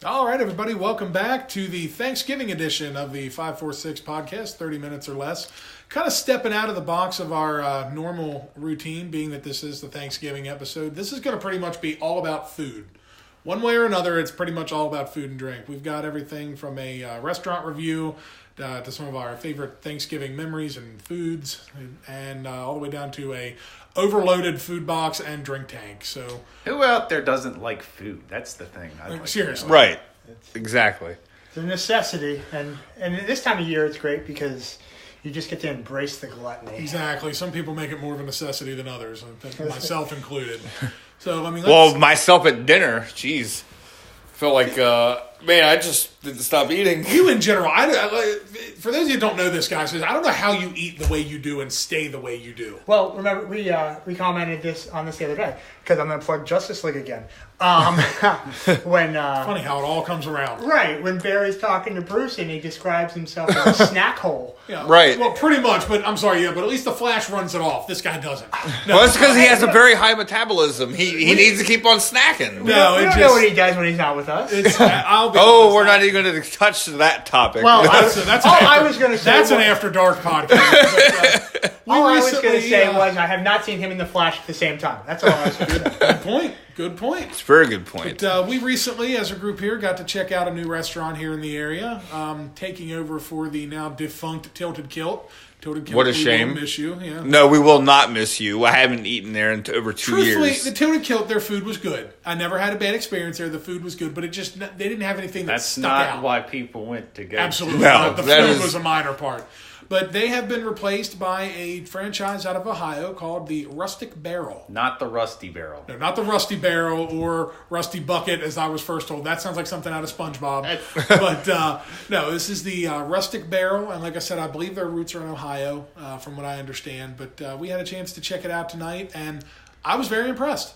All right, everybody, welcome back to the Thanksgiving edition of the 546 podcast, 30 minutes or less. Kind of stepping out of the box of our normal routine, being that this is the Thanksgiving episode. This is going to pretty much be all about food. One way or another, it's pretty much all about food and drink. We've got everything from a restaurant review to some of our favorite Thanksgiving memories and foods, and all the way down to a overloaded food box and drink tank. So, who out there doesn't like food? That's the thing. Seriously. Right. Exactly. It's a necessity. And this time of year, it's great because you just get to embrace the gluttony. Exactly. Some people make it more of a necessity than others, myself included. So, I mean, well, myself at dinner, jeez. Felt like, man, I just didn't stop eating. You in general, for those of you who don't know this, guys, I don't know how you eat the way you do and stay the way you do. Well, remember, we commented on this the other day, because I'm going to plug Justice League again. When it's funny how it all comes around. Right, when Barry's talking to Bruce and he describes himself as a snack hole. Yeah, right. Well, pretty much, but I'm sorry, but at least the Flash runs it off. This guy doesn't. No, well, it's because he has a very high metabolism. He needs to keep on snacking. No, we don't know what he does when he's not with us. We're not even going to touch that topic. Well, I was going to say that's an after dark podcast. But, all I was going to say was I have not seen him in the Flash at the same time. That's all I was going to say. Good point. It's a very good point. But we recently, as a group here, got to check out a new restaurant here in the area, taking over for the now defunct Tilted Kilt. What a shame. We will miss you. Yeah. No, we will not miss you. I haven't eaten there in over 2 years. Truthfully, the Tilted Kilt, their food was good. I never had a bad experience there. The food was good, but they didn't have anything that stuck out. That's not why people went to go. Absolutely No, not. The food was a minor part. But they have been replaced by a franchise out of Ohio called the Rustic Barrel. Not the Rusty Barrel. No, not the Rusty Barrel or Rusty Bucket, as I was first told. That sounds like something out of SpongeBob. But no, this is the Rustic Barrel. And like I said, I believe their roots are in Ohio, from what I understand. But we had a chance to check it out tonight, and I was very impressed.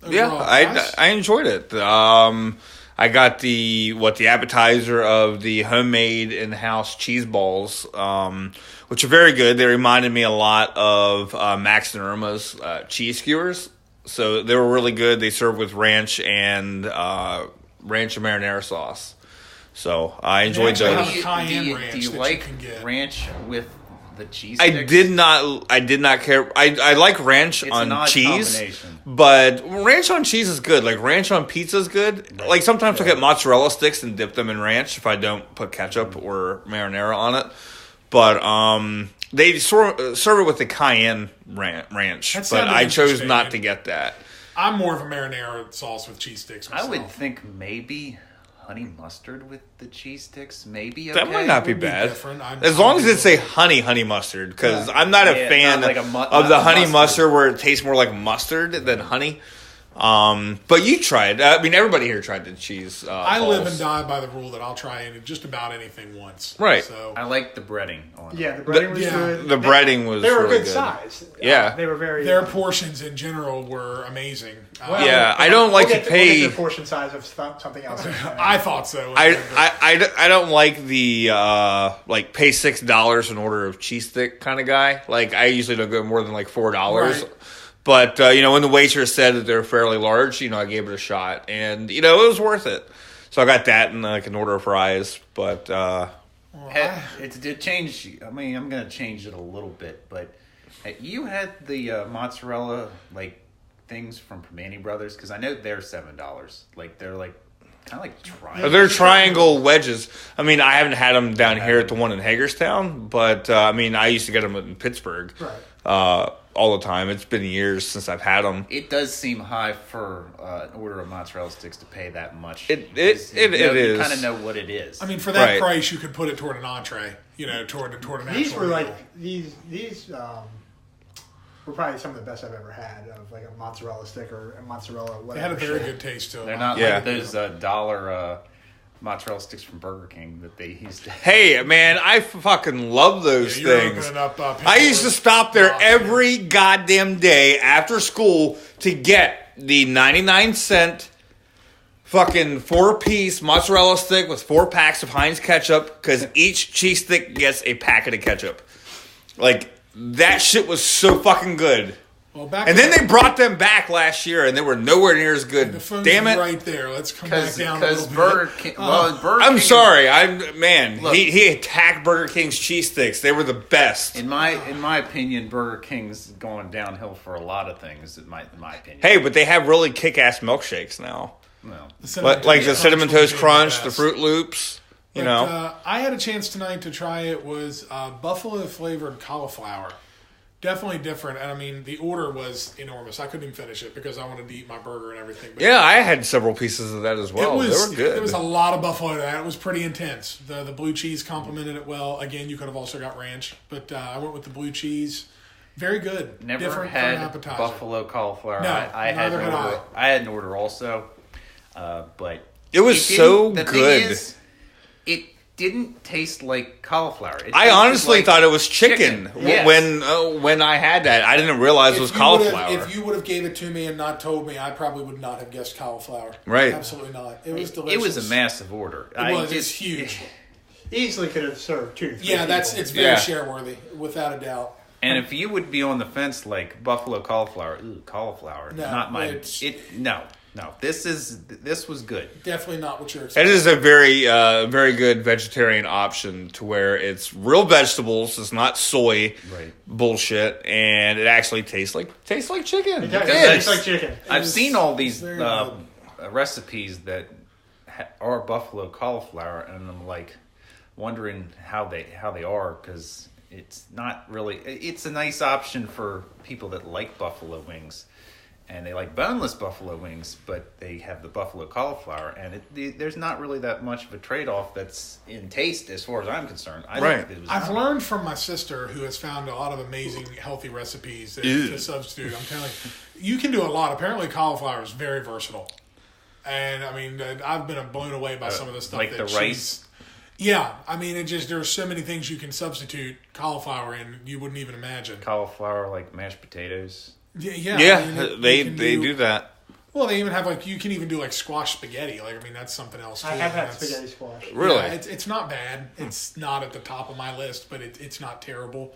Overall, I enjoyed it. I got the appetizer of the homemade in-house cheese balls, which are very good. They reminded me a lot of Max and Irma's cheese skewers. So they were really good. They served with ranch and marinara sauce. So I enjoyed those. Do you like ranch with the cheese sticks? I did not care. I like ranch on cheese, but ranch on cheese is good. Like ranch on pizza is good. Right. Like sometimes I'll get mozzarella sticks and dip them in ranch if I don't put ketchup or marinara on it. But they serve it with the cayenne ranch, but I chose not to get that. I'm more of a marinara sauce with cheese sticks myself. I would think maybe honey mustard with the cheese sticks, maybe okay. That might not be bad. As long as it's a honey mustard, because I'm not a fan of the honey mustard where it tastes more like mustard than honey. But you tried. I mean, everybody here tried the cheese. I live and die by the rule that I'll try just about anything once. Right. So I like the breading on it. Yeah, the breading was good. The breading was. They were really good size. Yeah, they were very. Their portions in general were amazing. I don't like to pay. We'll get the portion size of something else. I thought so. I don't like the pay $6 in order of cheese stick kind of guy. Like I usually don't go more than like $4. Right. But, when the waitress said that they're fairly large, I gave it a shot. And, it was worth it. So I got that and an order of fries. But, it changed. I mean, I'm going to change it a little bit. But you had the mozzarella, things from Primanti Brothers? Because I know they're $7. They're kind of like triangle. They're triangle wedges. I mean, I haven't had them down here at the one in Hagerstown. But, I used to get them in Pittsburgh. Right. All the time. It's been years since I've had them. It does seem high for an order of mozzarella sticks to pay that much. It is. You kind of know what it is. I mean, for that price, you could put it toward an entree. Toward an these actual were meal. These were probably some of the best I've ever had of a mozzarella stick or a mozzarella whatever. They had a very good taste to them. They're not like those dollar mozzarella sticks from Burger King that they used to. Hey, man, I fucking love those things. I used to stop there every goddamn day after school to get the 99-cent fucking 4-piece mozzarella stick with 4 packs of Heinz ketchup because each cheese stick gets a packet of ketchup. That shit was so fucking good. Well, back And then they brought them back last year, and they were nowhere near as good. the phone's Damn it! right there. Let's come back down a little Burger bit. King. Burger I'm King, sorry. Look. He attacked Burger King's cheese sticks. They were the best. In my opinion, Burger King's going downhill for a lot of things. In my opinion. Hey, but they have really kick-ass milksshakes now. Well, Like the Cinnamon Toast would be Crunch, the best. Fruit Loops. You know. I had a chance tonight to try it. Was buffalo flavored cauliflower. Definitely different, and I mean the order was enormous. I couldn't even finish it because I wanted to eat my burger and everything. But Yeah, I had several pieces of that as well. they were good. There was a lot of buffalo to that. It was pretty intense. The blue cheese complemented it well. Again, you could have also got ranch, but I went with the blue cheese. Very good. never Different from had an appetizer. buffalo cauliflower. No, I had neither an had order. I had an order also, but It was didn't- so the thing good. is, it didn't taste like cauliflower. It I tasted honestly like thought it was chicken, Yes. when I had that. I didn't realize it was cauliflower. If you would have gave it to me and not told me, I probably would not have guessed cauliflower. Right. Absolutely not. It was delicious. It was a massive order. It's huge. Easily could have served 2 to 3 Yeah, people. it's very Yeah. share worthy, without a doubt. And if you would be on the fence like buffalo cauliflower, cauliflower, No, not my it's- No. This was good. Definitely not what you're It expecting. is a very good vegetarian option to where it's real vegetables. It's not soy Right. bullshit, and it actually tastes like chicken. It does. It It is. tastes like chicken. I've was- seen all these very good. recipes that are buffalo cauliflower, and I'm like wondering how they are because it's not really. It's a nice option for people that like buffalo wings, and they like boneless buffalo wings, but they have the buffalo cauliflower, and there's not really that much of a trade-off that's in taste as far as I'm concerned. I Right. think it was I've learned from my sister, who has found a lot of amazing healthy recipes to substitute. I'm telling you, you can do a lot. Apparently, cauliflower is very versatile, and I mean, I've been blown away by some of the stuff like that the she's- rice. Yeah, I mean, there's so many things you can substitute cauliflower in you wouldn't even imagine. Cauliflower, like mashed potatoes. Yeah, Yeah, I mean, they you can do that. Well, they even have you can even do squash spaghetti. I mean, that's something else too. I have had That's- spaghetti squash. Really? Yeah, it's not bad. It's not at the top of my list, but it's not terrible.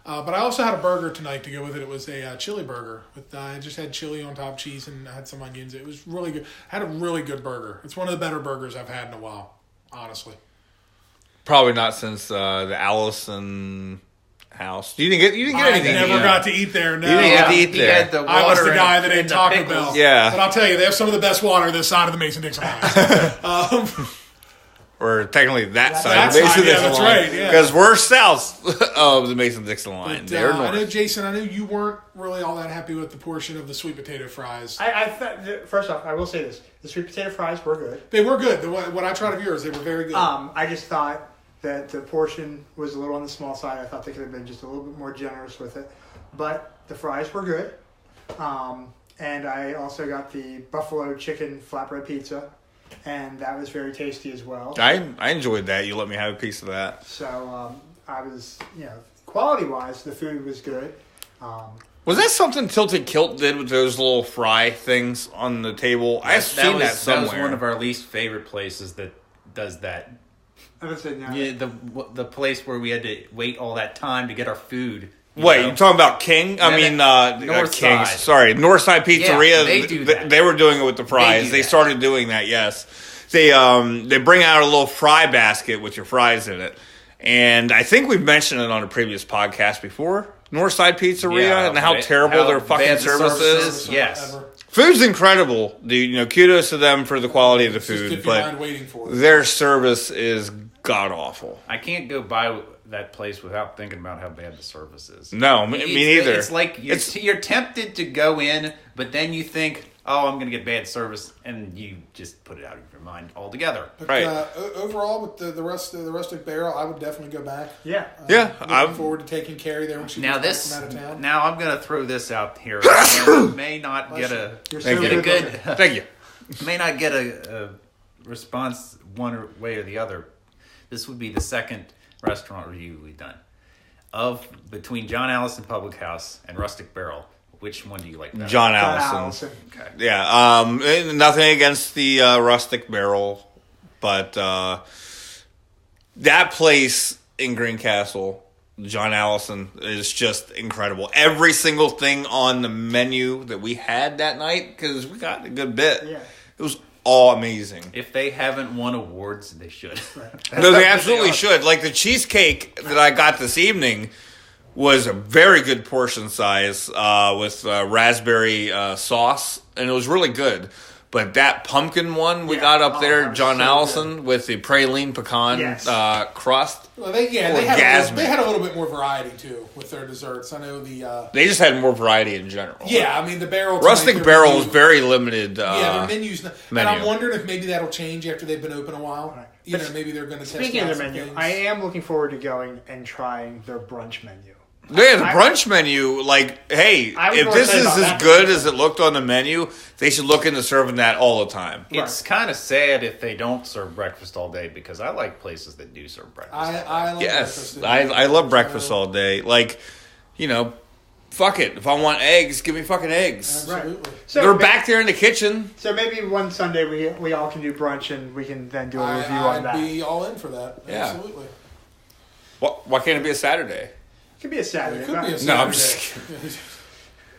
But I also had a burger tonight to go with it. It was a chili burger. I just had chili on top, cheese, and I had some onions. It was really good. I had a really good burger. It's one of the better burgers I've had in a while, honestly. Probably not since the Allison house. You didn't get I anything. never got to eat there. No, You didn't get to eat he there. had the I was the water guy and- that ate and the Taco pickles. Bell. Yeah. But I'll tell you, they have some of the best water this side of the Mason-Dixon line. Or technically that side that of the side, yeah, Mason-Dixon that's line. right, yeah. Because we're south of the Mason-Dixon line. But, They're I know, north. Jason, I know you weren't really all that happy with the portion of the sweet potato fries. I thought, first off, I will say this: the sweet potato fries were good. They were good. What I tried of yours, they were very good. I just thought that the portion was a little on the small side. I thought they could have been just a little bit more generous with it, but the fries were good. And I also got the buffalo chicken flatbread pizza, and that was very tasty as well. I enjoyed that. You let me have a piece of that. So I was, quality-wise, the food was good. Was that something Tilted Kilt did with those little fry things on the table? I've seen that somewhere. That was one of our least favorite places that does that. I would say no. Yeah, the place where we had to wait all that time to get our food. Wait, know? you talking about King? I mean, North King's. Side. Sorry, Northside Pizzeria. Yeah, they do that. They were doing it with the fries. do They that. started doing that. Yes, they bring out a little fry basket with your fries in it, and I think we've mentioned it on a previous podcast before. Northside Pizzeria and how terrible their fucking bad the service is. Yes. Ever. Food's incredible, dude. Kudos to them for the quality of the Just if food, you mind but waiting for it. their service is god awful. I can't go by that place without thinking about how bad the service is. No, me neither. It's like you're tempted to go in, but then you think, oh, I'm going to get bad service, and you just put it out of your mind altogether. But, Right. Overall, with the Rustic Barrel, I would definitely go back. Yeah. Yeah, Looking forward to taking Carrie there when she Now gets back from out of town. now I'm going to throw this out here. I may not get a You're Thank so you. get a good. good Thank you. may not get a response one way or the other. This would be the second restaurant review we've done of between John Allison Public House and Rustic Barrel. Which one do you like better? John John Allison. Allison. Okay. Yeah, nothing against the Rustic Barrel, but that place in Greencastle John Allison is just incredible. Every single thing on the menu that we had that night, because we got a good bit, it was all amazing. If they haven't won awards, they should. No, they absolutely should. Like the cheesecake that I got this evening was a very good portion size with raspberry sauce, and it was really good. But that pumpkin one we got up there, John Allison, with the praline pecan crust. Well, they had a little bit more variety too with their desserts. I know they just had more variety in general. Yeah, I mean the barrel. Rustic Barrel is very limited. Their menus. And I'm wondering if maybe that'll change after they've been open a while. Right. You know, maybe they're going to test. Speaking of their menu, things. I am looking forward to going and trying their brunch menu. Yeah, the brunch menu, like, hey, if this is as good as it looked on the menu, they should look into serving that all the time. It's kind of sad if they don't serve breakfast all day, because I like places that do serve breakfast. I love breakfast. I love breakfast all day. Like, you know, fuck it. If I want eggs, give me fucking eggs. Absolutely. So they're back there in the kitchen. So maybe one Sunday we all can do brunch and we can then do a review on that. I'd be all in for that. Yeah. Absolutely. Why can't it be a Saturday? It could be a Saturday. It could be a Saturday. No, I'm just kidding.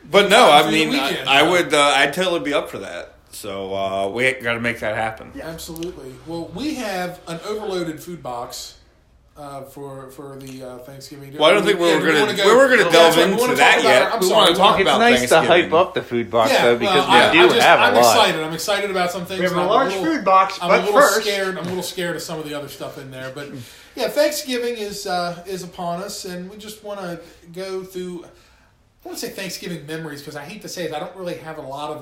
But no, I mean, I would. I'd totally be up for that. So we got to make that happen. Yeah, absolutely. Well, we have an overloaded food box for the Thanksgiving dinner. Well, I don't think we were going to delve into that yet. We want to talk about Thanksgiving. It's nice to hype up the food box, though, because we do have a lot. I'm excited about some things. We have a large food box, I'm a little scared of some of the other stuff in there. But yeah, Thanksgiving is upon us, and we just want to go through. I want to say Thanksgiving memories, because I hate to say it, I don't really have a lot of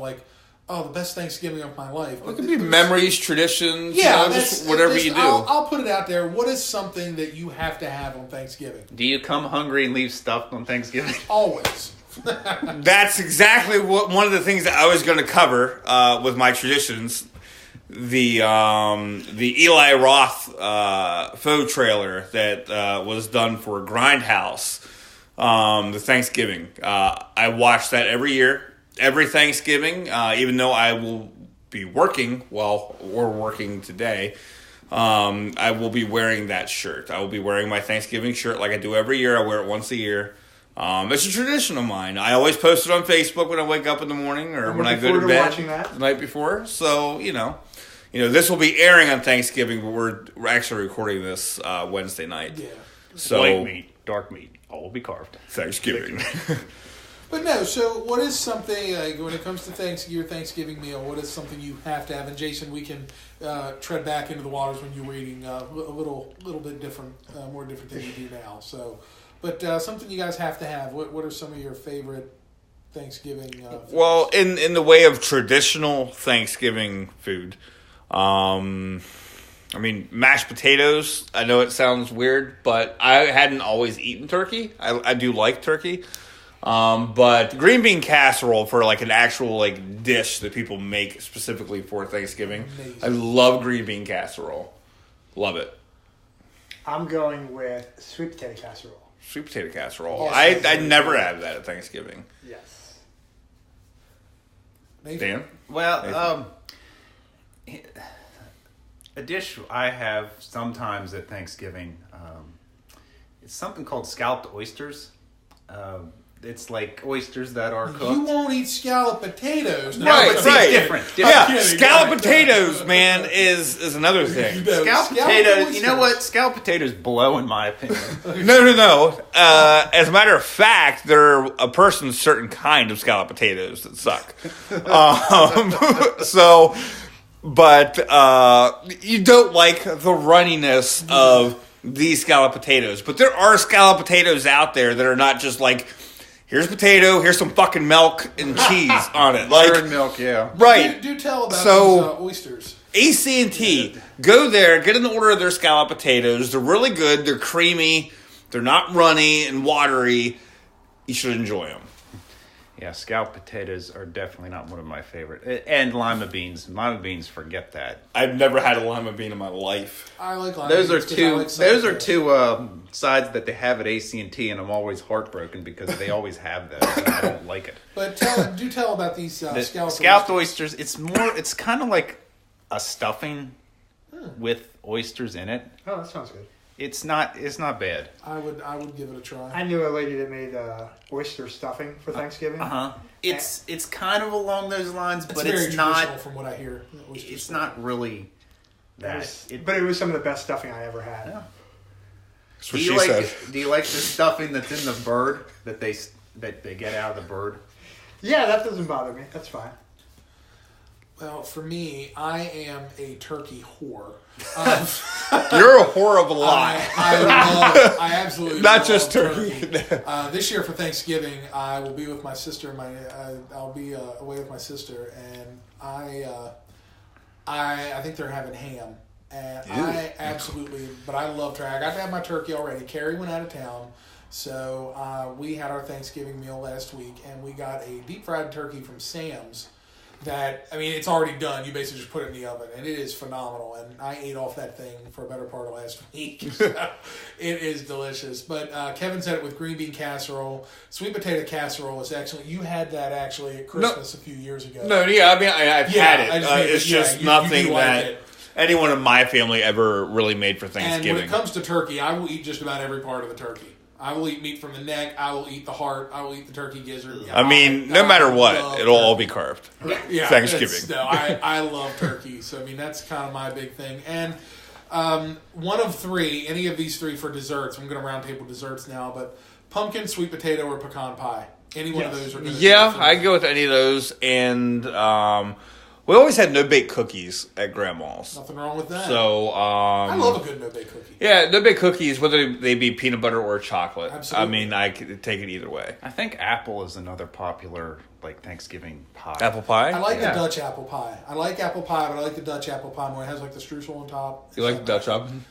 the best Thanksgiving of my life. It could be memories, traditions, just whatever you do. I'll put it out there. What is something that you have to have on Thanksgiving? Do you come hungry and leave stuffed on Thanksgiving? Always. That's exactly one of the things that I was going to cover with my traditions. The Eli Roth faux trailer that was done for Grindhouse, the Thanksgiving. I watch that every year. Every Thanksgiving, even though I will be working while we're working today, I will be wearing that shirt. I will be wearing my Thanksgiving shirt like I do every year. I wear it once a year. It's a tradition of mine. I always post it on Facebook when I wake up in the morning or when I go to bed the night before. So, you know, this will be airing on Thanksgiving, but we're actually recording this Wednesday night. Yeah. So, white meat, dark meat, all will be carved. Thanksgiving. But no, so what is something, when it comes to your Thanksgiving meal, what is something you have to have? And Jason, we can tread back into the waters when you were eating a little bit different, more different than you do now. So, but something you guys have to have. What are some of your favorite Thanksgiving foods? Well, in the way of traditional Thanksgiving food, I mean, mashed potatoes. I know it sounds weird, but I hadn't always eaten turkey. I do like turkey. But green bean casserole for like an actual dish that people make specifically for Thanksgiving. Amazing. I love green bean casserole. Love it. I'm going with sweet potato casserole. Sweet potato casserole. Yes, I never have that at Thanksgiving. Yes. Dan? Well, a dish I have sometimes at Thanksgiving, it's something called scalloped oysters. It's like oysters that are cooked. You won't eat scalloped potatoes. No, right. Different. Yeah, scalloped potatoes, man, is another thing. Scalloped potatoes, you know what? Scalloped potatoes blow, in my opinion. No. As a matter of fact, they're a person's certain kind of scalloped potatoes that suck. But you don't like the runniness of these scalloped potatoes. But there are scalloped potatoes out there that are not just like, here's potato, here's some fucking milk and cheese on it. Butter and milk, yeah. Right. Do tell about these oysters. AC&T, go there, get an order of their scalloped potatoes. They're really good. They're creamy. They're not runny and watery. You should enjoy them. Yeah, scalloped potatoes are definitely not one of my favorite. And lima beans. Lima beans, forget that. I've never had a lima bean in my life. I like lima beans. Those are two sides that they have at AT&T, and I'm always heartbroken because they always have them, and I don't like it. But do tell about these scalloped oysters. It's kind of like a stuffing with oysters in it. Oh, that sounds good. It's not bad. I would give it a try. I knew a lady that made oyster stuffing for Thanksgiving. It's kind of along those lines, but very it's not. traditional from what I hear. It's not really that. But it was some of the best stuffing I ever had. Yeah. That's what she said. Do you like the stuffing that's in the bird that they get out of the bird? Yeah, that doesn't bother me. That's fine. Well, for me, I am a turkey whore. You're a whore of a lot. I absolutely Not love just turkey. This year for Thanksgiving, I will be with my sister. I'll be away with my sister, and I think they're having ham. And I absolutely, but I love turkey. I got to have my turkey already. Carrie went out of town, so we had our Thanksgiving meal last week, and we got a deep fried turkey from Sam's. That, I mean, it's already done. You basically just put it in the oven, and it is phenomenal. And I ate off that thing for a better part of last week. So it is delicious. But Kevin said it with green bean casserole. Sweet potato casserole is excellent. You had that actually at Christmas a few years ago. No, yeah, I mean, I've had it. It's just nothing that anyone in my family ever really made for Thanksgiving. And when it comes to turkey, I will eat just about every part of the turkey. I will eat meat from the neck. I will eat the heart. I will eat the turkey gizzard. I mean, no matter what, it'll all be carved. Yeah, Thanksgiving. No, I love turkey. So, I mean, that's kind of my big thing. And one of three, any of these three for desserts. I'm going to round table desserts now, but pumpkin, sweet potato, or pecan pie. Any one of those are good. Yeah, I go with any of those. And we always had no-bake cookies at Grandma's. Nothing wrong with that. So, I love a good no-bake cookie. Yeah, no-bake cookies, whether they be peanut butter or chocolate. Absolutely. I mean, I could take it either way. I think apple is another popular Thanksgiving pie. Apple pie? I like the Dutch apple pie. I like apple pie, but I like the Dutch apple pie more. It has like the streusel on top. You like the Dutch oven?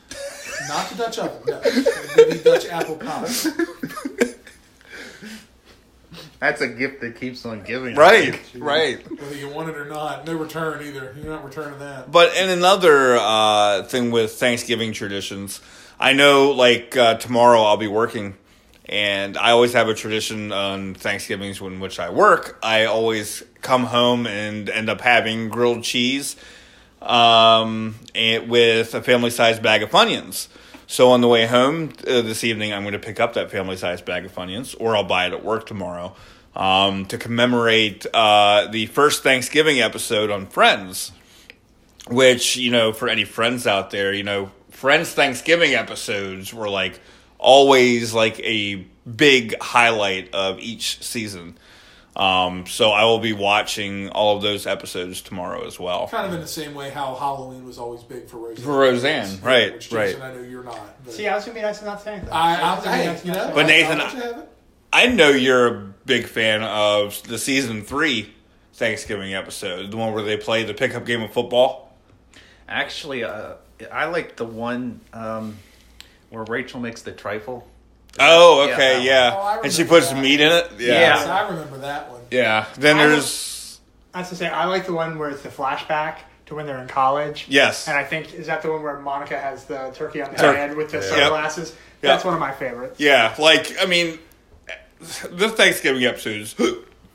Not the Dutch oven, no. The Dutch apple pie. That's a gift that keeps on giving. Right. Whether you want it or not. No return either. You're not returning that. But in another thing with Thanksgiving traditions, I know like tomorrow I'll be working, and I always have a tradition on Thanksgivings in which I work. I always come home and end up having grilled cheese and with a family-sized bag of Funyuns. So on the way home this evening, I'm going to pick up that family-sized bag of Funyuns, or I'll buy it at work tomorrow, to commemorate the first Thanksgiving episode on Friends, which, you know, for any Friends out there, you know, Friends Thanksgiving episodes were like always like a big highlight of each season. So I will be watching all of those episodes tomorrow as well. Kind of in the same way how Halloween was always big for Roseanne. For Roseanne, right, Which, right. Jason, I know you're not. But See, I was going to be nice and not saying that. But Nathan, I know you're a big fan of the season 3 Thanksgiving episode, the one where they play the pickup game of football. Actually, I like the one where Rachel makes the trifle. Oh, okay, yeah. Oh, and she puts meat in it? Yes, I remember that one. Yeah. Then there's... I was to say, I like the one where it's the flashback to when they're in college. Yes. And I think, is that the one where Monica has the turkey on the head with the sunglasses? Yep. That's one of my favorites. Yeah, like, I mean, the Thanksgiving episodes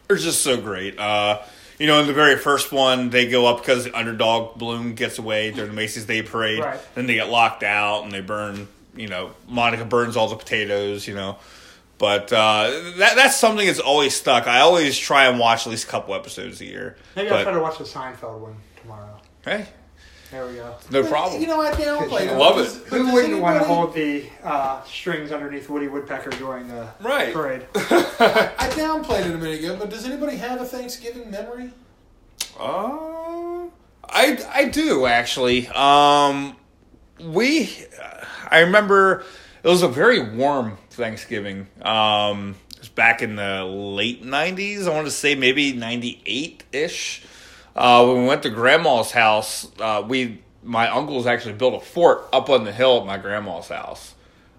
are just so great. You know, in the very first one, they go up because the underdog Bloom gets away during the Macy's Day Parade. Right. Then they get locked out and they burn, you know, Monica burns all the potatoes, you know. But that's something that's always stuck. I always try and watch at least a couple episodes a year. Maybe I'll try to watch the Seinfeld one tomorrow. Hey. There we go. No problem. You know, I downplayed it. I love it. Who wouldn't want to hold the strings underneath Woody Woodpecker during the parade? I downplayed it a minute ago, but does anybody have a Thanksgiving memory? I do, actually. I remember it was a very warm Thanksgiving. It was back in the late 90s. I want to say maybe 98-ish. When we went to Grandma's house, my uncles actually built a fort up on the hill at my grandma's house.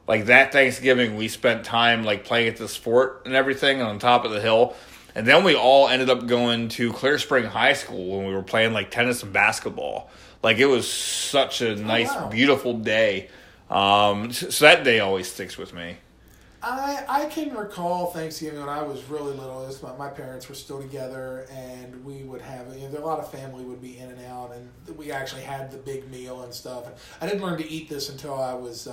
Like that Thanksgiving, we spent time like playing at this fort and everything on top of the hill. And then we all ended up going to Clear Spring High School when we were playing like tennis and basketball. Like it was such a nice, beautiful day. So that day always sticks with me. I can recall Thanksgiving when I was really little. My parents were still together, and we would have, you know, a lot of family would be in and out, and we actually had the big meal and stuff. I didn't learn to eat this until I was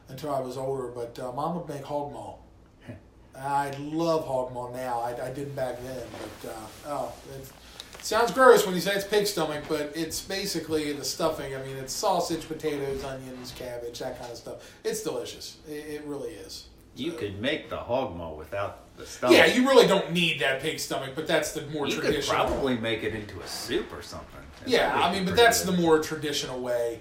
until I was older. But Mom would make hog maw. I love hog maw now. I didn't back then, but it sounds gross when you say it's pig stomach, but it's basically the stuffing. I mean, it's sausage, potatoes, onions, cabbage, that kind of stuff. It's delicious. It really is. You could make the hog maw without the stomach. Yeah, you really don't need that pig stomach, but that's the more traditional. You could probably make it into a soup or something. Yeah, I mean, but that's the more traditional way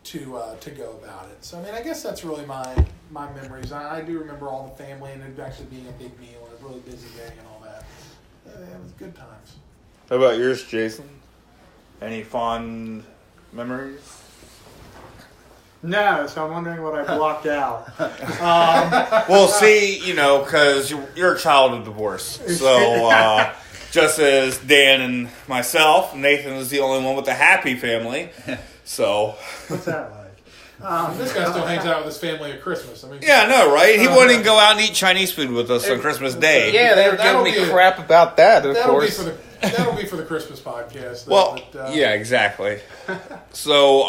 to go about it. So I mean, I guess that's really my memories. I do remember all the family and it actually being a big meal and a really busy day and all that. It was good times. How about yours, Jason? Any fond memories? No, so I'm wondering what I blocked out. Well, see, because you're a child of divorce. So, just as Dan and myself, Nathan is the only one with a happy family. So. What's that like? This guy still hangs out with his family at Christmas. I mean, Yeah, I know, right? He wouldn't even go out and eat Chinese food with us on Christmas Day. Yeah, they were giving me crap about that, of course. That'll be for the Christmas podcast. Well, yeah, exactly. So,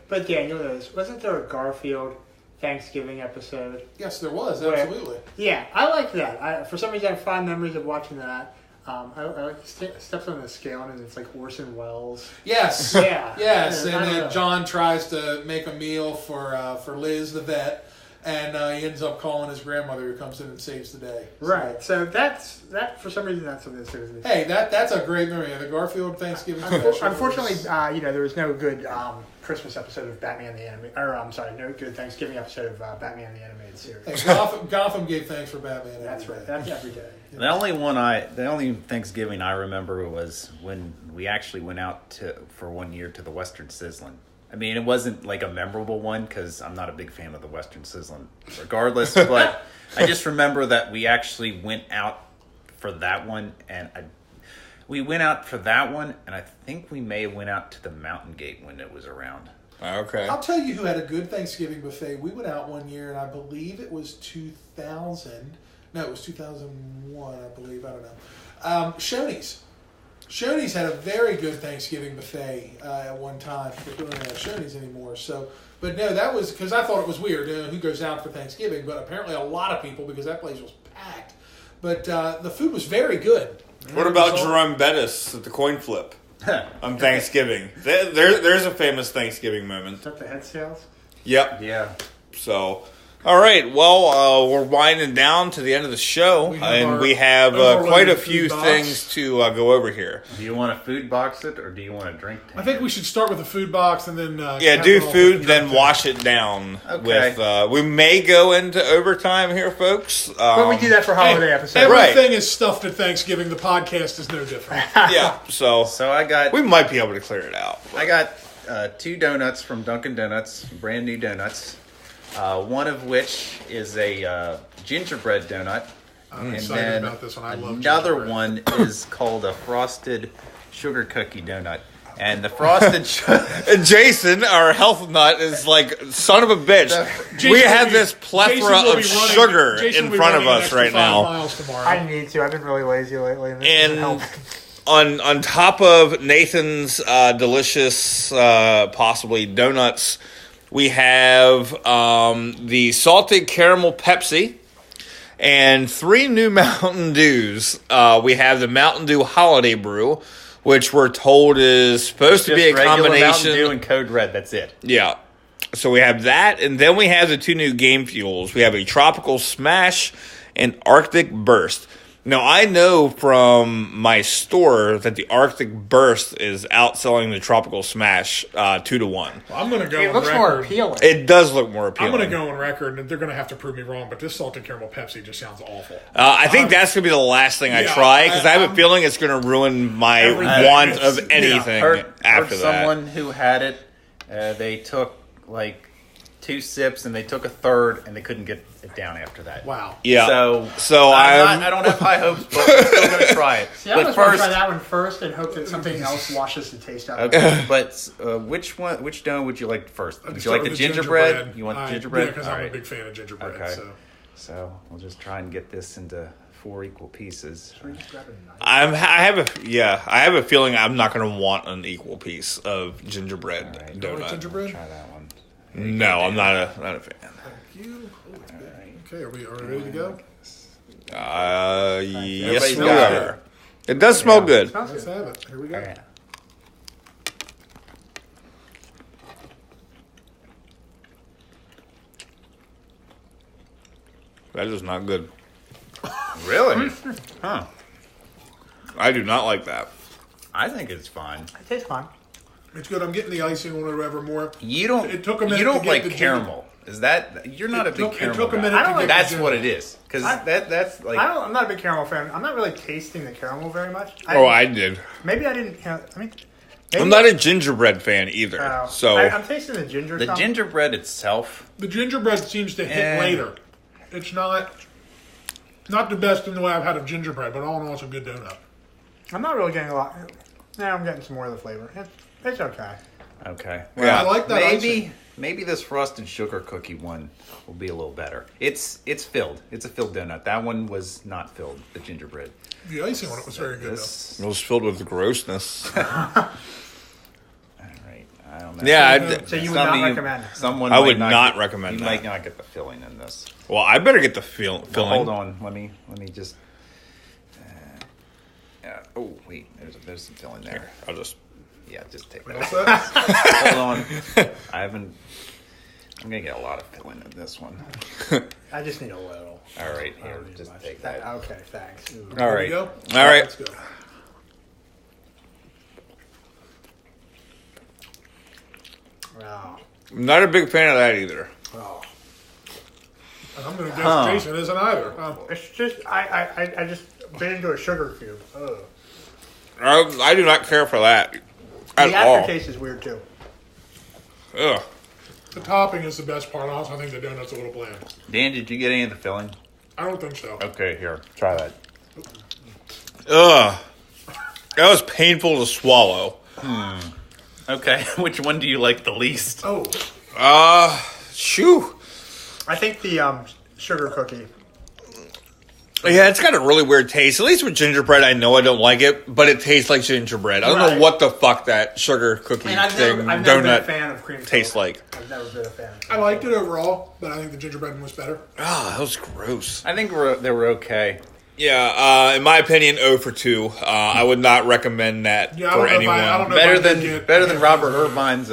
But Daniel, wasn't there a Garfield Thanksgiving episode? Yes, there was, absolutely. Yeah, I like that. For some reason, I have fond memories of watching that. I like steps on the scale and it's like Orson Welles. Yes. Yeah. Yes, and then John tries to make a meal for Liz, the vet, and he ends up calling his grandmother, who comes in and saves the day. Right. So that for some reason that's something that sticks with me. Hey, that's a great memory. The Garfield Thanksgiving special. Unfortunately, there was no good Christmas episode of Batman the Animated, no good Thanksgiving episode of Batman the Animated Series. Hey, Gotham gave thanks for Batman. That's right. That's every day. The only Thanksgiving I remember was when we actually went out for 1 year to the Western Sizzlin'. I mean, it wasn't like a memorable one because I'm not a big fan of the Western Sizzlin' regardless, but I just remember that we actually went out for that one, and I think we may have went out to the Mountain Gate when it was around. Okay. I'll tell you who had a good Thanksgiving buffet. We went out one year, and I believe it was 2000. No, it was 2001, I believe. I don't know. Shoney's. Shoney's had a very good Thanksgiving buffet at one time. They don't have Shoney's anymore. So, but no, that was because I thought it was weird. Who goes out for Thanksgiving? But apparently, a lot of people because that place was packed. But the food was very good. What about Jerome Bettis at the coin flip on Thanksgiving? There's a famous Thanksgiving moment. Is that the head sales? Yep. Yeah. So, all right. Well, we're winding down to the end of the show, we have quite a few things to go over here. Do you want to food box it, or do you want to drink tank? I think we should start with the food box and then do food, then wash it down. Okay. With we may go into overtime here, folks. But we do that for holiday episodes. Everything is stuffed at Thanksgiving. The podcast is no different. Yeah. So we might be able to clear it out. I got 2 donuts from Dunkin' Donuts, brand new donuts. One of which is a gingerbread donut. I'm excited about this one. I love another gingerbread. one is called a frosted sugar cookie donut. And the frosted And Jason, our health nut, is like, son of a bitch. We have this plethora of sugar in front of us right now. I need to. I've been really lazy lately. And on top of Nathan's delicious, possibly donuts, we have the salted caramel Pepsi and 3 new Mountain Dews. We have the Mountain Dew Holiday Brew, which we're told is supposed to be a combination. Mountain Dew and Code Red, that's it. Yeah. So we have that, and then we have the 2 new game fuels. We have a Tropical Smash and Arctic Burst. Now, I know from my store that the Arctic Burst is outselling the Tropical Smash 2-1. Well, I'm going to go It looks more appealing. It does look more appealing. I'm going to go on record, and they're going to have to prove me wrong, but this salted caramel Pepsi just sounds awful. I think that's going to be the last thing I try, because I have a feeling it's going to ruin my want of anything after that. Someone who had it, they took like 2 sips, and they took a third, and they couldn't get it down after that. Wow. Yeah. So I don't have high hopes, but I'm still going to try it. See, I was going to try that one first and hope that something else washes the taste out of it. Okay, but which donut would you like first? Would you like the gingerbread? You want the gingerbread? Yeah, because I'm a big fan of gingerbread. Okay. So we'll just try and get this into 4 equal pieces. I have a feeling I'm not going to want an equal piece of gingerbread donut. Gingerbread? Try that one. No, I'm not a fan. Thank you. Okay, are we ready to go? Yes, we got are. It does smell good. Let's have it. Here we go. Okay. That is not good. Really? Huh. I do not like that. I think it's fine. It tastes fine. It's good. I'm getting the icing on it ever more. You don't. It took a minute You don't to get like the caramel. Is that you're not a big caramel? It took a guy. minute I don't to like- get That's the what it is. Because that's like. I'm not a big caramel fan. I'm not really tasting the caramel very much. I did. Maybe I didn't. Maybe I'm not a gingerbread fan either. I'm tasting the ginger. The some. gingerbread itself. The gingerbread seems to hit And- later. It's not the best in the way I've had of gingerbread, but all in all, it's a good donut. I'm not really getting a lot. Yeah, I'm getting some more of the flavor. It's okay. Okay. Yeah. I like that icing. Maybe this frosted sugar cookie one will be a little better. It's filled. It's a filled donut. That one was not filled. The gingerbread. The icing on it was very good, This, It was filled with grossness. all right. I don't know. Yeah, So you would not recommend? Someone. I might would not recommend You that. might not get the filling in this. well, I better get the filling. Well, hold on. Let me just. Oh wait, there's some filling there. I'll just. Yeah, just take though. What's that. that? Hold on. I'm gonna get a lot of filling in this one. I just need a little. All right, I here, don't need just much. take that. Okay, thanks. Ooh. All Ready right. to go? All right. Let's go. Oh. Not a big fan of that either. Oh. And I'm going to guess Jason isn't either. It's just I just bit into a sugar cube. Ugh. I do not care for that at The all. aftertaste is weird too. Ugh. The topping is the best part. Also, I think the donut's a little bland. Dan, did you get any of the filling? I don't think so. Okay, here, try that. Ugh. That was painful to swallow. Okay, which one do you like the least? Oh, Shoo. I think the sugar cookie. Yeah, it's got a really weird taste. At least with gingerbread, I know I don't like it, but it tastes like gingerbread. I don't Right. know what the fuck that sugar cookie And I've thing never been a donut fan of cream tastes soda. like. I've never been a fan. I liked it overall, but I think the gingerbread one was better. Ah, that was gross. I think they were okay. Yeah, in my opinion, 0 for 2. I would not recommend that Yeah, I for don't know if anyone. I don't know Better if I than did get- better than Robert Irvine's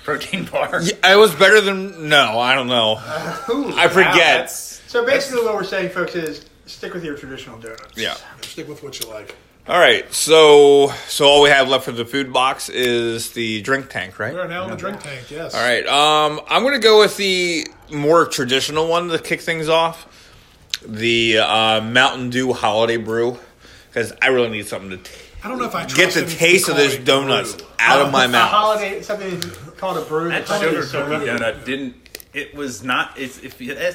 protein bar. Yeah, it was better than no. I don't know. I forget. That's- So basically, what we're saying, folks, is stick with your traditional donuts. Yeah. Stick with what you like. All right. So all we have left for the food box is the drink tank, right? We are now in the drink tank, yes. All right. I'm going to go with the more traditional one to kick things off. The Mountain Dew Holiday Brew, because I really need something to I don't know if I trust get the anything taste of those called a donuts brew. out of my A mouth. holiday, something called a brew. That Holiday sugar soda. cookie donut didn't. It was not. It's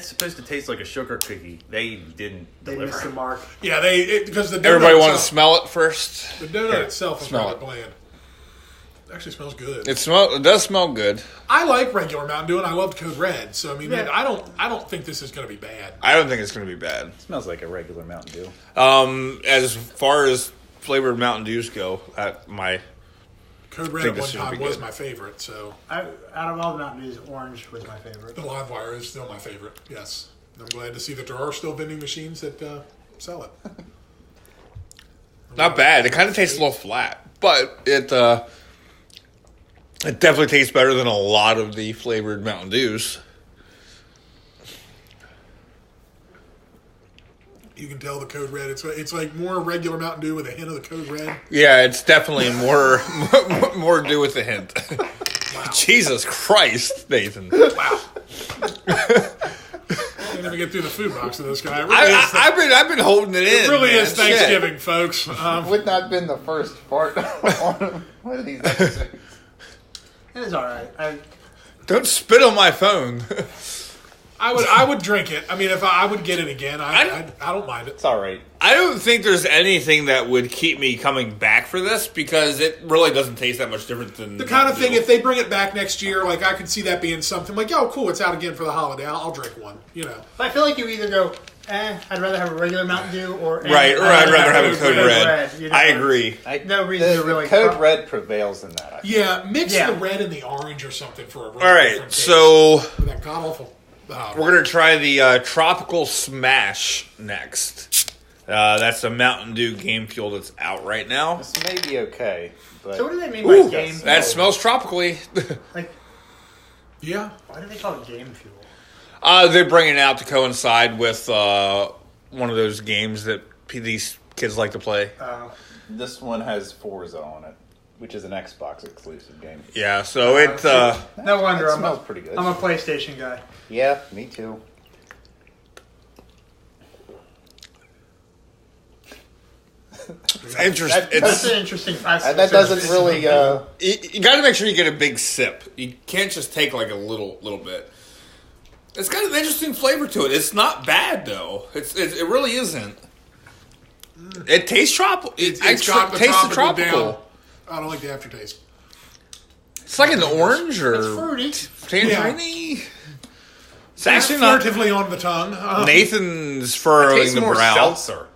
supposed to taste like a sugar cookie. They didn't They missed the deliver. mark. Yeah, because the donut Everybody want to itself- smell it first? The donut itself is smell rather it. bland. It actually smells good. It does smell good. I like regular Mountain Dew, and I loved Code Red. So I mean, Yeah. I don't think this is going to be bad. I don't think it's going to be bad. It smells like a regular Mountain Dew. As far as flavored Mountain Dews go, my Code Red think at one this should time be was good. my favorite. So Out of all the Mountain Dews, orange was my favorite. the Live Wire is still my favorite. Yes, and I'm glad to see that there are still vending machines that sell it. not bad. It kind of tastes a little flat, but it definitely tastes better than a lot of the flavored Mountain Dews. You can tell the Code Red. It's like more regular Mountain Dew with a hint of the Code Red. Yeah, it's definitely more more to do with the hint. Jesus Christ, Nathan. Wow. Can't even get through the food box of this guy. It really, I've been holding it in. it really man. is Thanksgiving, folks. Would not have been the first part on one of these episodes. It is all right. Shit. Don't spit on my phone. I would drink it. I mean, if I would get it again, I don't mind it. It's all right. I don't think there's anything that would keep me coming back for this because it really doesn't taste that much different than The kind of thing, if they bring it back next year, like I could see that being something like, oh, cool, it's out again for the holiday. I'll drink one. You know, But I feel like you either go I'd rather have a regular Mountain Dew or Right, or I'd rather have a Code Red. You know? I agree. No reason to really... Code Red prevails in that. Yeah, mix the red and the orange or something for a really All right, different taste. so With that god-awful... we're going to try the Tropical Smash next. That's a Mountain Dew Game Fuel that's out right now. This may be okay, but... So what do they mean by game fuel? That smells tropically. Like, Yeah. why do they call it game fuel? They're bringing it out to coincide with one of those games that these kids like to play. This one has Forza on it, which is an Xbox exclusive game. Yeah, so it... No wonder. It smells pretty good. I'm a PlayStation guy. Yeah, me too. It's interesting. That's an interesting... That doesn't really... You got to make sure you get a big sip. You can't just take like a little bit. It's got an interesting flavor to it. It's not bad though. It really isn't. It tastes tropical. It's tastes got the the tropical down. tropical. I don't like the aftertaste. It's like an orange or It's fruity. tangerine. It's It's actually not. furtively on the tongue. Nathan's it furrowing tastes the more brow. seltzer.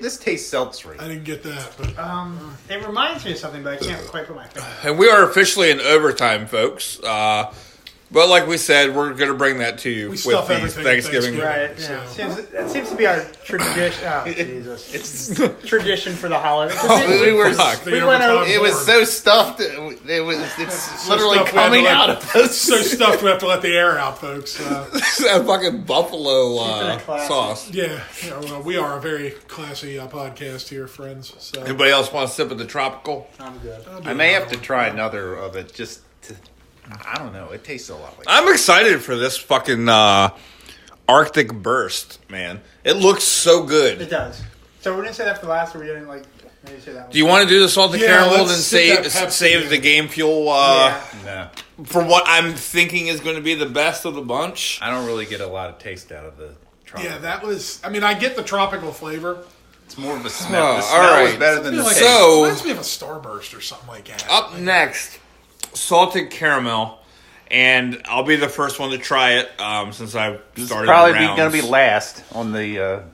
This tastes seltzery. I didn't get that, but It reminds me of something, but I can't quite put my finger on it. And we are officially in overtime, folks. But like we said, we're going to bring that to you We with stuff the everything Thanksgiving. Thanksgiving. Right, yeah. So- That seems to be our tradition. Oh, Jesus. It's tradition for the holiday. We were... Fuck. We went over- It was so stuffed. It's So literally stuffed we had to coming let- out of us. so stuffed we have to let the air out, folks. That fucking buffalo Keeping it classy. sauce. Yeah, well, we are a very classy podcast here, friends. So Anybody else want to sip of the tropical? I'm good. I may have to try another of it just to... I don't know. It tastes a lot like... I'm excited for this fucking Arctic Burst, man. It looks so It good. does. So we didn't say that for last, or we didn't maybe say that one? Do you want to do the salted Yeah, caramel and let's then sip that Pepsi save in. the game fuel Nah. for what I'm thinking is going to be the best of the bunch? I don't really get a lot of taste out of the tropical. yeah, that was. I mean, I get the tropical flavor. It's more of a smell. Oh, The smell all right. is better than I the feel like taste. So- it reminds me of a Starburst or something like that. Up next, salted caramel. And I'll be the first one to try it since I've started Probably the rounds. going to be last on the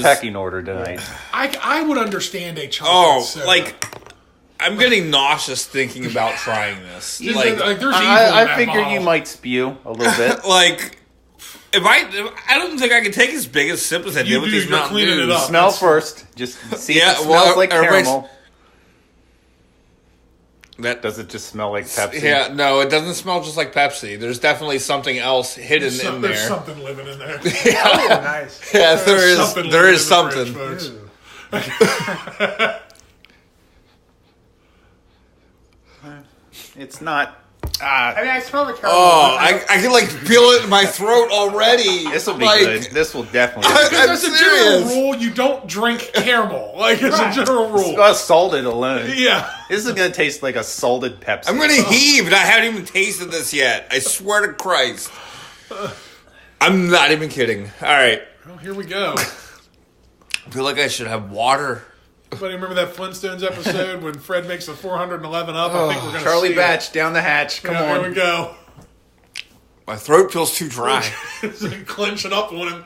pecking order tonight. I would understand a chocolate soda. like I'm getting nauseous thinking about trying this. There's Like, there's evil in I that figure bottle. you might spew a little bit. like if I don't think I can take as big a sip as I You did with do, these you're Mountain cleaning it Dews. up. Smell first. Just see Yeah, if it well, smells like everybody's- caramel. That Does it just smell like Pepsi? yeah, no, it doesn't smell just like Pepsi. There's definitely something else hidden in There's there. something living in there. Oh, nice. Yeah, there There's is. something There living is in the something. fridge, folks. It's not. I mean, I smell the caramel. Oh, I can like feel it in my throat already. This will be like, good. This will definitely be good. I'm As a general serious. rule, you don't drink caramel. Like, as a general rule. It's got salted alone. Yeah. This is going to taste like a salted Pepsi. I'm gonna heave, and I haven't even tasted this yet. I swear to Christ. I'm not even kidding. All right, Well, here we go. I feel like I should have water. Anybody remember that Flintstones episode when Fred makes a 411 up? I think we're going to Charlie see Batch down the hatch. Come Here on. we go. My throat feels too dry. Clenching up on him.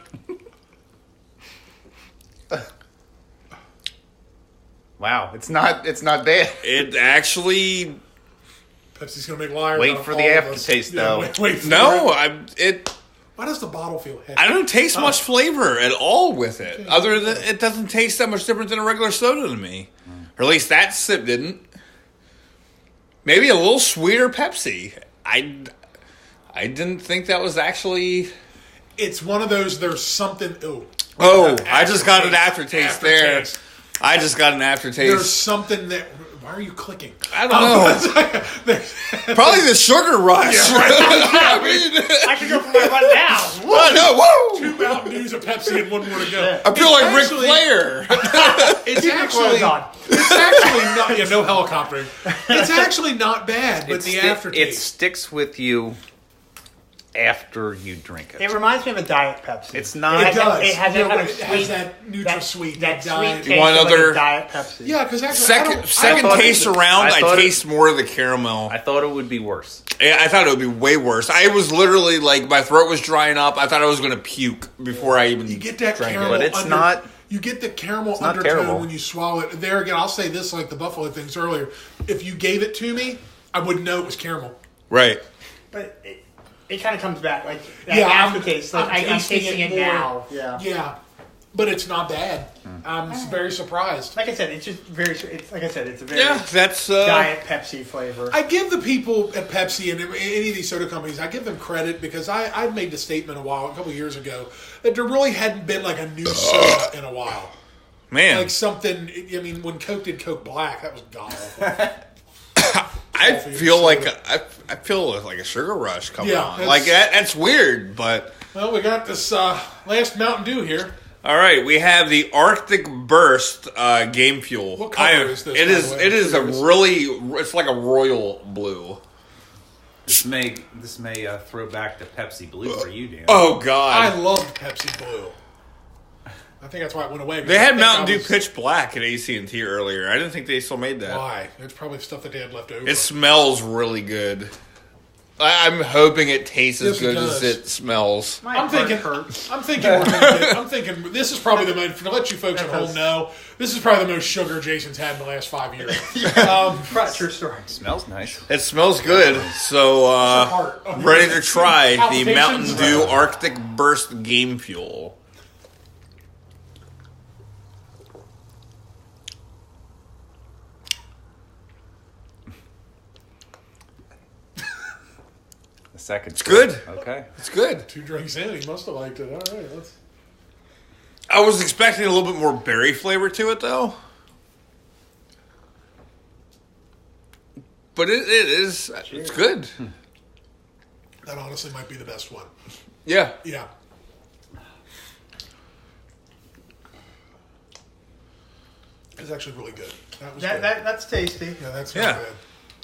Wow, it's not bad. It actually Pepsi's going to make liars Wait out of for the all of us. aftertaste, though. Wait for no. it. Why does the bottle feel heavy? I don't taste much flavor at all with it. Other than it doesn't taste that much different than a regular soda to me, or at least that sip didn't. Maybe a little sweeter Pepsi. I didn't think that was actually. It's one of those, there's something. Oh, I just got an aftertaste there. Aftertaste. I just got an aftertaste. There's something that. Why are you clicking? I don't know. Probably the sugar rush. I mean, I should go for my run now. I know. Woo! 2 Mountain Dews, a Pepsi, and 1 more to go. I feel like Ric actually- Flair. It's Keep your clothes on. not. Yeah, no helicoptering. It's actually not bad, but the It aftertaste. sticks with you after you drink it. It reminds me of a Diet Pepsi. It's not. It does. It has Yeah, that kind of it has sweet, that NutraSweet, that that diet. sweet taste want of another- like a Diet Pepsi. Yeah, because actually, Second thought taste it- around, I I thought it- taste more of the caramel. I thought it would be worse. I thought it would be way worse. I was literally like, my throat was drying up. I thought I was going to puke before I even you get that drank caramel, it. But it's not- You get the caramel not undertone terrible. when you swallow it. There again, I'll say this like the buffalo things earlier. If you gave it to me, I wouldn't know it was caramel. Right. But it kind of comes back. Like, that Yeah, aftertaste. Like, I'm I'm tasting it more. now. Yeah. Yeah, but it's not bad. I'm very surprised. Like I said, it's just very. It's like I said, it's a very Yeah, that's... Diet Pepsi flavor. I give the people at Pepsi and any of these soda companies, I give them credit because I made the statement a couple of years ago, that there really hadn't been like a new soda in a while. Man. Like something, I mean, when Coke did Coke Black, that was god-awful. I feel like a sugar rush coming Yeah, on. that's- Like that's weird, but Well, we got this last Mountain Dew here. all right. We have the Arctic Burst Game Fuel. What color is this, It by is. the way? It is a Curious. really. It's like a royal blue. This may throw back to Pepsi Blue for you, Dan. Oh I God! loved Pepsi Blue. I think that's why it went away. They I had think Mountain I Dew was- Pitch Black at AT&T earlier. I didn't think they still made that. Why? It's probably stuff that they had left over. It smells really good. I'm hoping it tastes Yes, as it good as does. it smells. My I'm heart thinking. hurts. I'm thinking. We're gonna get, I'm thinking. This is probably the most. To let you folks at home know, this is probably the most sugar Jason's had in the last 5 years. True story. Smells nice. It smells good. So Heart. ready to try the Palpitations? Mountain Dew Arctic Burst Game Fuel. The second. It's good. Okay. It's good. 2 drinks in, he must have liked it. All right, let's. I was expecting a little bit more berry flavor to it, though. But it is. It's good. That honestly might be the best one. Yeah. Yeah. It's actually really good. That was good. That's tasty. Yeah, that's Yeah.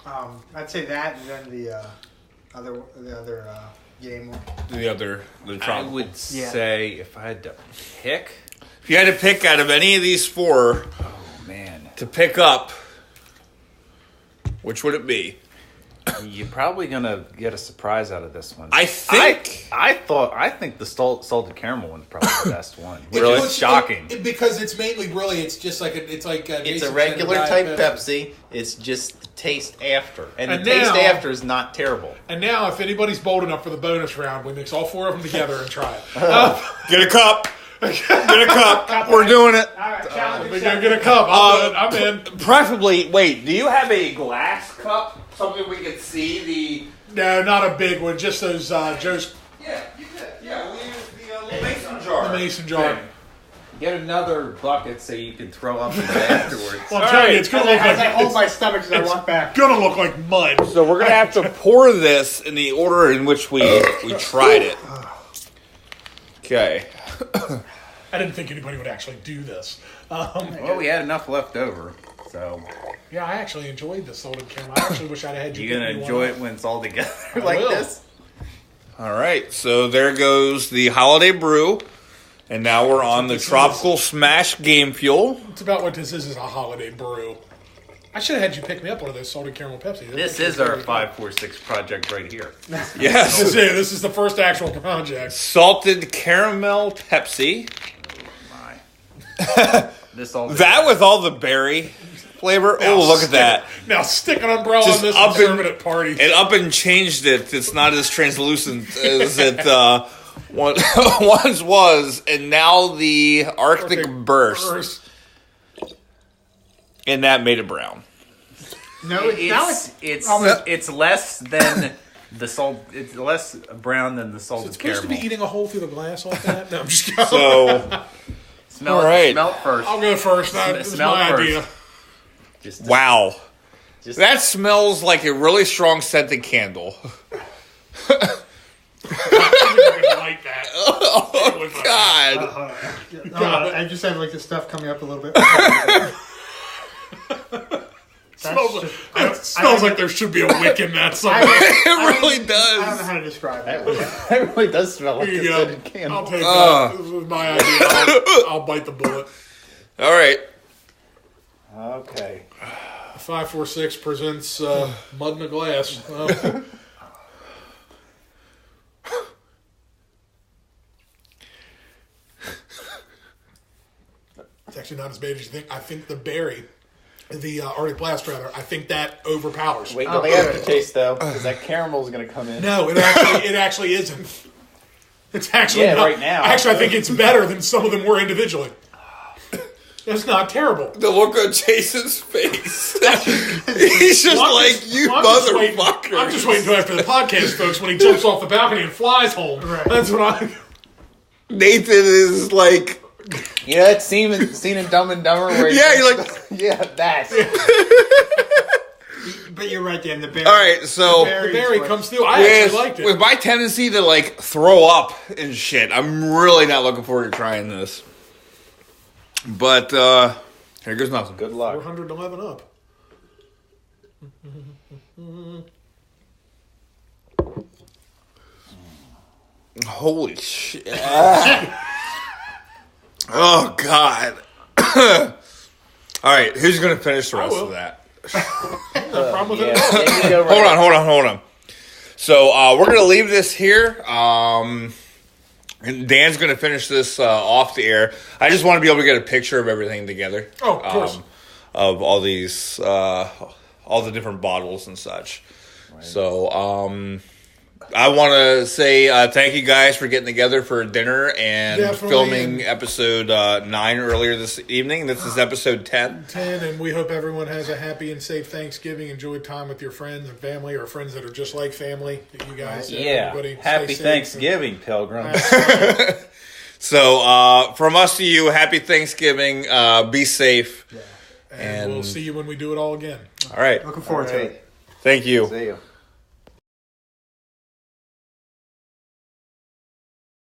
not bad. I'd say that, and then the other game one. The I tropical. would say if I had to pick, If you had to pick out of any of these 4 oh man, to pick up, which would it be? you're probably gonna get a surprise out of this one. I think. I think the salted caramel one's probably the best one. Which Really? is shocking. Because it's mainly really, it's just like It's Jason a said, regular Diet type Pepsi. It's just the taste after. And And the taste now- after is not terrible. And now, if anybody's bold enough for the bonus round, we mix all 4 of them together and try it. Get a cup. Get a cup. We're doing it. All right, challenge We gotta get a cup. I'm in. Preferably, wait, do you have a glass cup? Something we could see No, not a big one. Just those Joe's Yeah, you could. Yeah, we'll use the little mason jar. mason jar. Get another bucket so you can throw up in it afterwards. Well, I'm telling you, it's gonna look As I hold like my stomach as I walk back. gonna look like mud. So we're gonna have to pour this in the order in which we tried it. Okay. I didn't think anybody would actually do this. Well, we had enough left over, so Yeah, I actually enjoyed the salted caramel. I actually wish I'd had you. you're gonna pick me enjoy one it when it's all together I like will. this. All right. So there goes the holiday brew, and now we're on the This is- tropical smash game fuel. It's about what this is a holiday brew. I should have had you pick me up one of those salted caramel Pepsi. This is our 546 project right here. Yes. This is the first actual project. Salted caramel Pepsi. This all That with all the berry flavor. Oh, look at that. Now stick an umbrella Just on this up and serve in- it at parties. It up and changed it. It's not as translucent as it once was, and now the Arctic burst, and that made it brown. No, it's less than the salt. It's less brown than the So salted it's supposed caramel. to be eating a hole through the glass like that? No, I'm just kidding. So, Smell all it. right. Smell it first. I'll go first. This is Smell my first. idea. Just wow. Just That smells like a really strong scented candle. Like that. Oh, God. I just have like the stuff coming up a little bit. It smells like there should be a wick in that somewhere. It really I don't know does. how to describe it. That really does smell like Here a you go. scented candle. I'll take that. This was my idea. I'll bite the bullet. All right. Okay. 546 presents Mud in a Glass. It's actually not as bad as you think. I think the berry, the Arctic Blast rather, I think that overpowers. Wait till the aftertaste though, because that caramel is going to come in. No, it actually isn't. It's actually not. Right now. Actually, I think it's better than some of them were individually. It's not terrible. The look on Jason's face. He's just motherfucker. I'm just waiting until after the podcast, folks, when he jumps off the balcony and flies home. Right. That's what I... Nathan is like... You know that scene in Dumb and Dumber where you're like... yeah, that. But you're right, Dan. The berry. All right, so... The berry comes through. I actually liked it. With my tendency to, like, throw up and shit, I'm really not looking forward to trying this. But, here goes nothing. Good luck. 411 up. Holy shit. Oh, God. All right, who's going to finish the rest of that? No problem with it. Yeah, you go right. Hold on. So, we're going to leave this here. And Dan's going to finish this off the air. I just want to be able to get a picture of everything together. Oh, of course. Of all these, all the different bottles and such. Right. So, I want to say thank you guys for getting together for dinner and filming episode 9 earlier this evening. This is episode 10. 10, and we hope everyone has a happy and safe Thanksgiving. Enjoy time with your friends and family, or friends that are just like family. You guys, everybody, Happy stay Thanksgiving, Pilgrim. So, from us to you, happy Thanksgiving. Be safe. Yeah. And we'll see you when we do it all again. All right. Looking forward to it. Thank you. See you.